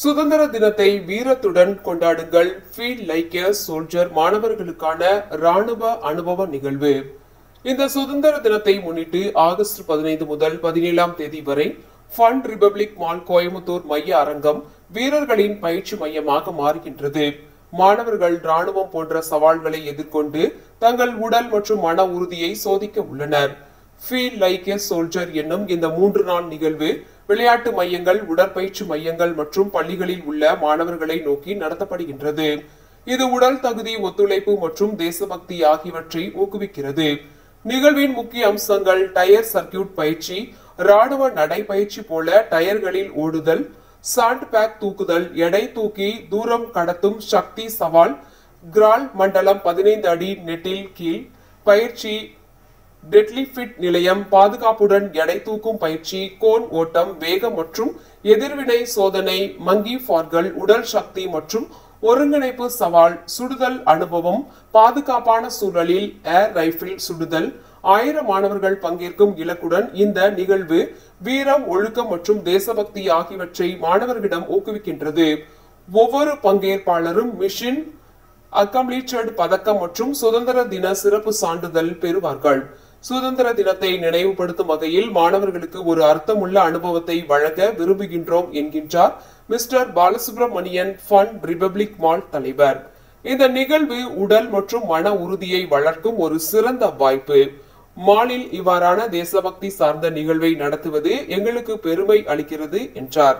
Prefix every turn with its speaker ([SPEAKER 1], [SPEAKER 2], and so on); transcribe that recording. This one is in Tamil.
[SPEAKER 1] சுதந்திர தினத்தை வீரத்துடன் கொண்டாடுங்கள். ஃபீல் லைக் எ சோல்ஜர் மாணவர்களுக்கான ராணுவ அனுபவ நிகழ்வு. இந்த சுதந்திர தினத்தை முன்னிட்டு ஆகஸ்ட் 15 முதல் 17ஆம் தேதி வரை ஃபன் ரிபப்ளிக் மால் கோயம்புத்தூர் மைய அரங்கம் வீரர்களின் பயிற்சி மையமாக மாறுகின்றது. மாணவர்கள் ராணுவம் போன்ற சவால்களை எதிர்கொண்டு தங்கள் உடல் மற்றும் மன உறுதியை சோதிக்க உள்ளனர். ஃபீல் லைக் எ சோல்ஜர் என்னும் இந்த 3 நாள் நிகழ்வு விளையாட்டு மையங்கள், உடற்பயிற்சி மையங்கள் மற்றும் பள்ளிகளில் உள்ள மாணவர்களை நோக்கி நடத்தப்படுகின்றது. இது உடல் தகுதி, ஒத்துழைப்பு மற்றும் தேசபக்தி ஆகியவற்றை ஊக்குவிக்கிறது. நிகழ்வின் முக்கிய அம்சங்கள் டயர் சர்க்கியூட் பயிற்சி, ராணுவ நடைபயிற்சி போல டயர்களில் ஓடுதல், சாண்ட் பேக் தூக்குதல், எடை தூக்கி தூரம் கடத்தும் சக்தி சவால், கிரால் மண்டலம் 15 அடி நெட்டில் கீழ் பயிற்சி, டெட்லி ஃபிட் நிலையம், பாதுகாப்புடன் எடை தூக்கும் பயிற்சி, கோன் ஓட்டம், வேகம் மற்றும் எதிர்வினை சோதனை, மங்கி ஃபார்கள், உடல் சக்தி மற்றும் ஒருங்கிணைப்பு சவால், சுடுதல் அனுபவம், பாதுகாப்பான சூழலில் ஏர் ரைபிள் சுடுதல். 1000 மாணவர்கள் பங்கேற்கும் இலக்குடன் இந்த நிகழ்வு வீரம், ஒழுக்கம் மற்றும் தேசபக்தி ஆகியவற்றை மாணவர்களிடம் ஊக்குவிக்கின்றது. ஒவ்வொரு பங்கேற்பாளரும் மிஷன் அக்கம்ப்ளீட்டட் பதக்கம் மற்றும் சுதந்திர தின சிறப்பு சான்றிதழ் பெறுவார்கள். சுதந்திர தினத்தை நினைவுபடுத்தும் வகையில் மாணவர்களுக்கு ஒரு அர்த்தமுள்ள அனுபவத்தை வழங்க விரும்புகின்றோம் என்கின்றார் mister Balasubramanian, fun republic mall தலைவர். இந்த நிகழ்வு உடல் மற்றும் மன உறுதியை வளர்க்கும் ஒரு சிறந்த வாய்ப்பு. மாலில் இவ்வாறான தேசபக்தி சார்ந்த நிகழ்வை நடத்துவது எங்களுக்கு பெருமை அளிக்கிறது என்றார்.